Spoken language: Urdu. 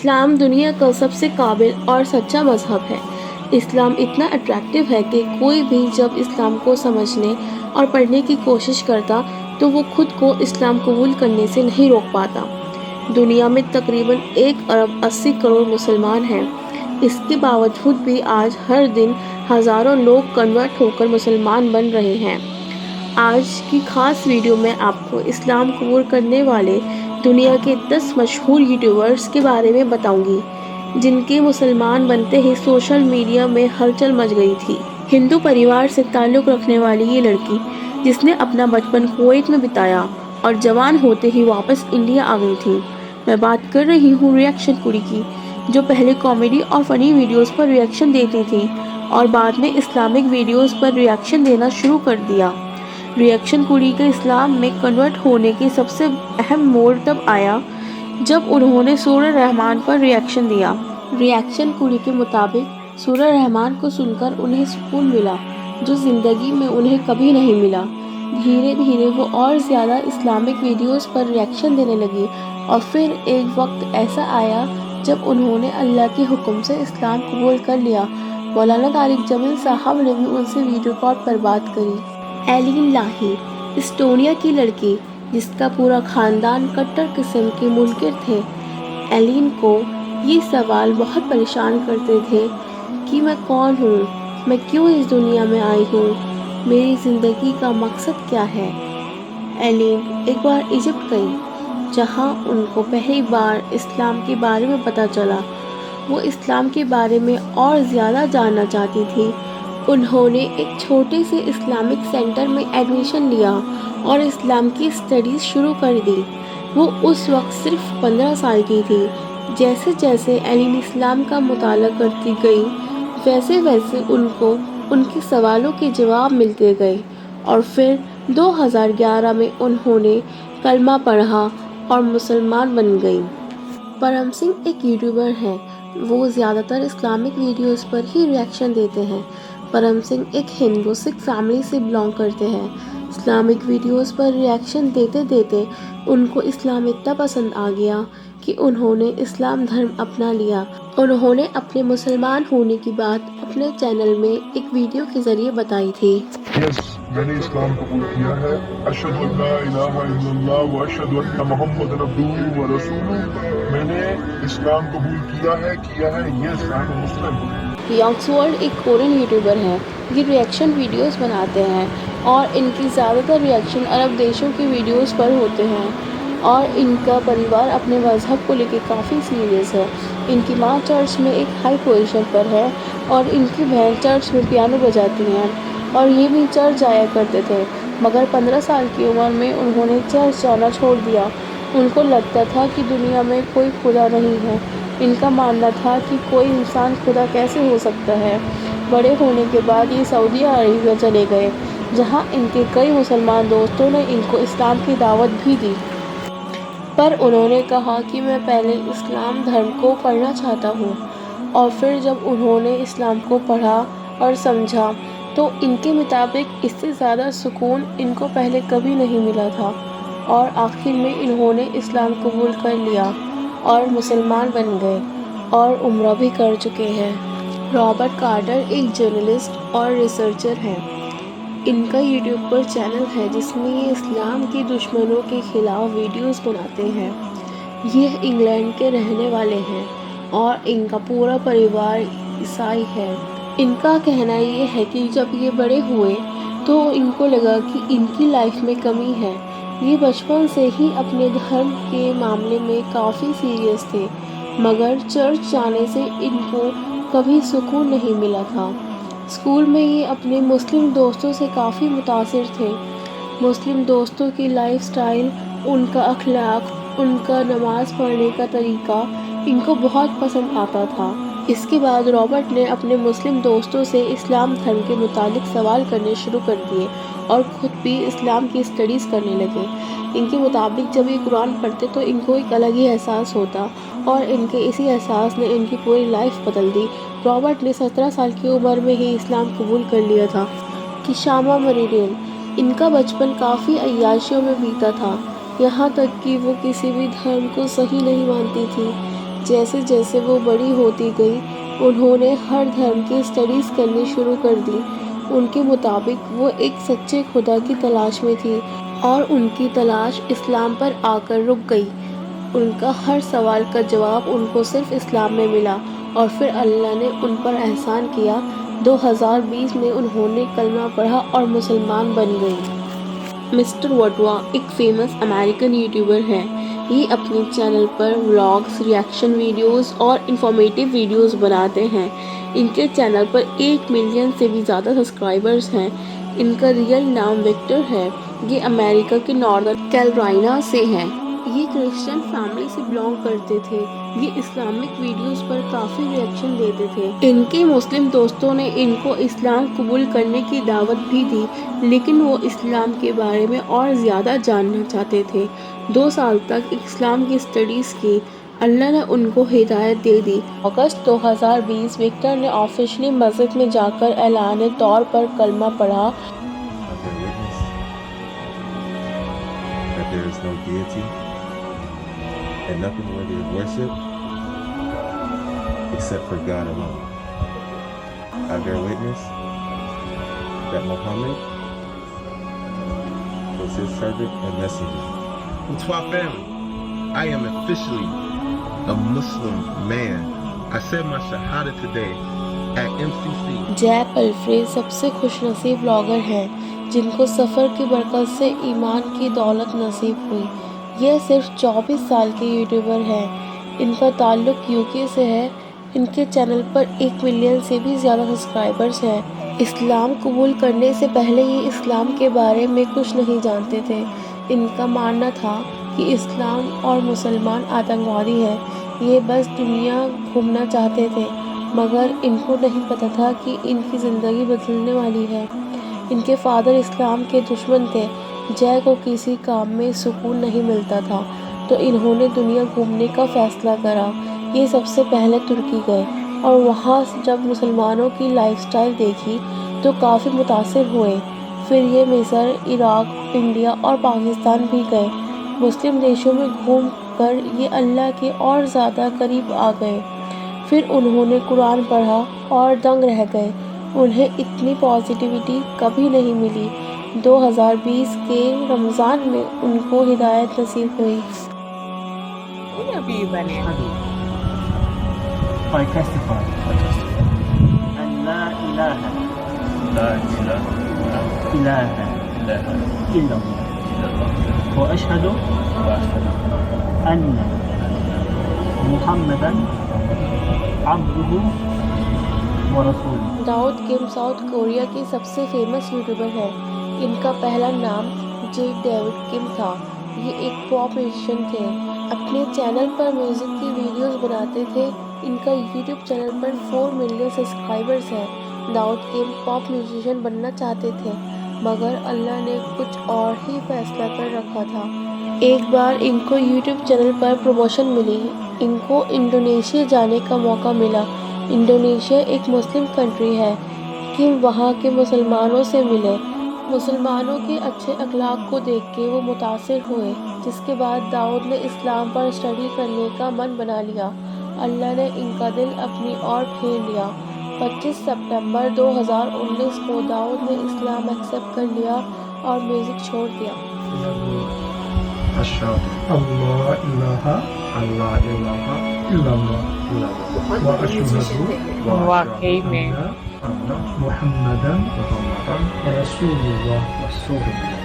اسلام دنیا کا سب سے قابل اور سچا مذہب ہے۔ اسلام اتنا اٹریکٹیو ہے کہ کوئی بھی جب اسلام کو سمجھنے اور پڑھنے کی کوشش کرتا تو وہ خود کو اسلام قبول کرنے سے نہیں روک پاتا۔ دنیا میں تقریباً 1 ارب 80 کروڑ مسلمان ہیں۔ اس کے باوجود بھی آج ہر دن ہزاروں لوگ کنورٹ ہو کر مسلمان بن رہے ہیں۔ آج کی خاص ویڈیو میں آپ کو اسلام قبول کرنے والے دنیا کے 10 مشہور یوٹیوبرز کے بارے میں بتاؤں گی جن کے مسلمان بنتے ہی سوشل میڈیا میں ہلچل مچ گئی تھی۔ ہندو پریوار سے تعلق رکھنے والی یہ لڑکی جس نے اپنا بچپن کویت میں بتایا اور جوان ہوتے ہی واپس انڈیا آ گئی تھی۔ میں بات کر رہی ہوں ریئیکشن کڑی کی، جو پہلے کامیڈی اور فنی ویڈیوز پر ریئیکشن دیتی تھی اور بعد میں اسلامک ویڈیوز پر ریئیکشن دینا شروع کر دیا۔ ریئیکشن کڑی کا اسلام میں کنورٹ ہونے کے سب سے اہم موڑ تب آیا جب انہوں نے سورہ رحمان پر ریئیکشن دیا۔ ریئیکشن کڑی کے مطابق سورہ رحمان کو سن کر انہیں سکون ملا جو زندگی میں انہیں کبھی نہیں ملا۔ دھیرے دھیرے وہ اور زیادہ اسلامک ویڈیوز پر ریئیکشن دینے لگی اور پھر ایک وقت ایسا آیا جب انہوں نے اللہ کے حکم سے اسلام قبول کر لیا۔ مولانا طارق جمیل صاحب نے بھی ان سے ویڈیو کال پر بات کری۔ ایلین لاہی، اسٹونیا کی لڑکی جس کا پورا خاندان کٹر قسم کے منکر تھے۔ ایلین کو یہ سوال بہت پریشان کرتے تھے کہ میں کون ہوں، میں کیوں اس دنیا میں آئی ہوں، میری زندگی کا مقصد کیا ہے۔ ایلین ایک بار ایجپٹ گئی جہاں ان کو پہلی بار اسلام کے بارے میں پتہ چلا۔ وہ اسلام کے بارے میں اور زیادہ جاننا چاہتی تھی۔ انہوں نے ایک چھوٹے سے اسلامک سینٹر میں ایڈمیشن لیا اور اسلام کی اسٹڈیز شروع کر دی۔ وہ اس وقت صرف 15 سال کی تھی۔ جیسے جیسے ایلین اسلام کا مطالعہ کرتی گئی ویسے ویسے ان کو ان کے سوالوں کے جواب ملتے گئے اور پھر 2011 میں انہوں نے کلمہ پڑھا اور مسلمان بن گئیں۔ پرم سنگھ ایک یوٹیوبر ہیں۔ وہ زیادہ تر اسلامک ویڈیوز پر ہی ریئیکشن دیتے ہیں۔ پرم سنگھ ایک ہندو سکھ فیملی سے بلانگ کرتے ہیں۔ اسلامک ویڈیوز پر ریئیکشن دیتے دیتے ان کو اسلام اتنا پسند آ گیا کہ انہوں نے اسلام دھرم اپنا لیا۔ انہوں نے اپنے مسلمان ہونے کی بات اپنے چینل میں ایک ویڈیو کے ذریعے بتائی تھی۔ میں نے اسلام قبول کیا ہے۔ اشہد ان لا الہ الا اللہ و اشہد ان محمد عبدہ و رسولہ۔ میں نے اسلام قبول کیا ہے یس آئی ایم مسلم۔ یانگس ورلڈ ایک کورین یوٹیوبر ہیں۔ یہ ریئیکشن ویڈیوز بناتے ہیں اور ان کی زیادہ تر ریئیکشن عرب دیشوں کی ویڈیوز پر ہوتے ہیں اور ان کا پریوار اپنے مذہب کو لے کے کافی سیریس ہے۔ ان کی ماں چرچ میں ایک ہائی پوزیشن پر ہے اور ان کی بہن چرچ میں پیانو بجاتی ہیں اور یہ بھی چرچ جایا کرتے تھے، مگر 15 سال کی عمر میں انہوں نے چرچ جانا چھوڑ دیا۔ ان کو لگتا تھا کہ دنیا میں کوئی خدا نہیں ہے۔ ان کا ماننا تھا کہ کوئی انسان خدا کیسے ہو سکتا ہے۔ بڑے ہونے کے بعد یہ سعودی عربیہ چلے گئے جہاں ان کے کئی مسلمان دوستوں نے ان کو اسلام کی دعوت بھی دی۔ پر انہوں نے کہا کہ میں پہلے اسلام دھرم کو پڑھنا چاہتا ہوں، اور پھر جب انہوں نے اسلام کو پڑھا اور سمجھا تو ان کے مطابق اس سے زیادہ سکون ان کو پہلے کبھی نہیں ملا تھا، اور آخر میں انہوں نے اسلام قبول کر لیا اور مسلمان بن گئے اور عمرہ بھی کر چکے ہیں۔ رابرٹ کارٹر ایک جرنلسٹ اور ریسرچر ہیں۔ ان کا یوٹیوب پر چینل ہے جس میں یہ اسلام کے دشمنوں کے خلاف ویڈیوز بناتے ہیں۔ یہ انگلینڈ کے رہنے والے ہیں اور ان کا پورا پریوار عیسائی ہے۔ ان کا کہنا یہ ہے کہ جب یہ بڑے ہوئے تو ان کو لگا کہ ان کی لائف میں کمی ہے۔ یہ بچپن سے ہی اپنے دھرم کے معاملے میں کافی سیریس تھے، مگر چرچ جانے سے ان کو کبھی سکون نہیں ملا تھا۔ اسکول میں یہ اپنے مسلم دوستوں سے کافی متاثر تھے۔ مسلم دوستوں کی لائف سٹائل، ان کا اخلاق، ان کا نماز پڑھنے کا طریقہ ان کو بہت پسند آتا تھا۔ اس کے بعد رابرٹ نے اپنے مسلم دوستوں سے اسلام دھرم کے متعلق سوال کرنے شروع کر دیے اور خود بھی اسلام کی اسٹڈیز کرنے لگے۔ ان کے مطابق جب یہ قرآن پڑھتے تو ان کو ایک الگ ہی احساس ہوتا اور ان کے اسی احساس نے ان کی پوری لائف بدل دی۔ رابرٹ نے 17 سال کی عمر میں ہی اسلام قبول کر لیا تھا۔ کشامہ مریڈین، ان کا بچپن کافی عیاشیوں میں بیتا تھا، یہاں تک کہ وہ کسی بھی دھرم کو صحیح نہیں مانتی تھی۔ جیسے جیسے وہ بڑی ہوتی گئی انہوں نے ہر دھرم کی اسٹڈیز کرنی شروع کر دی۔ ان کے مطابق وہ ایک سچے خدا کی تلاش میں تھی اور ان کی تلاش اسلام پر آ کر رک گئی۔ ان کا ہر سوال کا جواب ان کو صرف اسلام میں ملا اور پھر اللہ نے ان پر احسان کیا۔ 2020 میں انہوں نے کلمہ پڑھا اور مسلمان بن گئی۔ مسٹر وٹوا ایک فیمس امریکن یوٹیوبر ہے۔ یہ اپنے چینل پر ولاگز، ریئیکشن ویڈیوز اور انفارمیٹیو ویڈیوز بناتے ہیں۔ ان کے چینل پر 1 ملین سے بھی زیادہ سبسکرائبرز ہیں۔ ان کا ریئل نام وکٹر ہے۔ یہ امریکہ کے ناردرن کیرولینا سے ہیں۔ یہ کرسچن فیملی سے بلانگ کرتے تھے۔ یہ اسلامک ویڈیوز پر کافی ریئیکشن دیتے تھے۔ ان کے مسلم دوستوں نے ان کو اسلام قبول کرنے کی دعوت بھی دی لیکن وہ اسلام کے بارے میں اور زیادہ جاننا چاہتے تھے۔ 2 سال تک اسلام کی اسٹڈیز کی۔ اللہ نے ان کو ہدایت دے دی۔ اگست 2020 وکٹر نے آفیشلی مسجد میں جا کر اعلانِ طور پر کلمہ پڑھا۔ There is no deity and nothing worthy of worship except for God alone. I bear witness that Muhammad was his servant and messenger. To our family, I am officially a Muslim man. I said my shahada today at MCC. جیپ الفریڈ سب سے خوش نصیب بلاگر ہیں جن کو سفر کی برکت سے ایمان کی دولت نصیب ہوئی۔ یہ صرف 24 سال کے یوٹیوبر ہیں۔ ان کا تعلق UK سے ہے۔ ان کے چینل پر 1 ملین سے بھی زیادہ سبسکرائبرز ہیں۔ اسلام قبول کرنے سے پہلے یہ اسلام کے بارے میں کچھ نہیں جانتے تھے۔ ان کا ماننا تھا کہ اسلام اور مسلمان آتنکوادی ہیں۔ یہ بس دنیا گھومنا چاہتے تھے مگر ان کو نہیں پتہ تھا کہ ان کی زندگی بدلنے والی ہے۔ ان کے فادر اسلام کے دشمن تھے۔ جے کو کسی کام میں سکون نہیں ملتا تھا تو انہوں نے دنیا گھومنے کا فیصلہ کرا۔ یہ سب سے پہلے ترکی گئے اور وہاں جب مسلمانوں کی لائف سٹائل دیکھی تو کافی متاثر ہوئے۔ پھر یہ مصر، عراق، انڈیا اور پاکستان بھی گئے۔ مسلم دیشوں میں گھوم کر یہ اللہ کے اور زیادہ قریب آ گئے۔ پھر انہوں نے قرآن پڑھا اور دنگ رہ گئے۔ انہیں اتنی پازیٹیوٹی کبھی نہیں ملی۔ 2020 کے رمضان میں ان کو ہدایت نصیب ہوئی۔ I testify أن لا إله إلا الله وأشهد أن محمدا عبده ورسوله۔ داؤد کم ساؤتھ کوریا کے سب سے فیمس یوٹیوبر ہیں۔ ان کا پہلا نام جے ڈیوڈ کم تھا۔ یہ ایک پاپ میوزیشین تھے۔ اپنے چینل پر میوزک کی ویڈیوز بناتے تھے۔ ان کا یوٹیوب چینل پر 4 ملین سبسکرائبرز ہیں۔ داؤد کم پاپ میوزیشین بننا چاہتے تھے مگر اللہ نے کچھ اور ہی فیصلہ کر رکھا تھا۔ ایک بار ان کو یوٹیوب چینل پر پروموشن ملی۔ ان کو انڈونیشیا جانے کا موقع ملا۔ انڈونیشیا ایک مسلم کنٹری ہے۔ کم وہاں کے مسلمانوں سے ملے۔ مسلمانوں کے اچھے اخلاق کو دیکھ کے وہ متاثر ہوئے جس کے بعد داؤد نے اسلام پر اسٹڈی کرنے کا من بنا لیا۔ اللہ نے ان کا دل اپنی اور پھیر لیا۔ 25 سپٹمبر 2019 کو داؤد نے اسلام ایکسیپٹ کر لیا اور میوزک چھوڑ دیا۔ أشهد أن لا إله إلا الله وأشهد أن محمدا رسول الله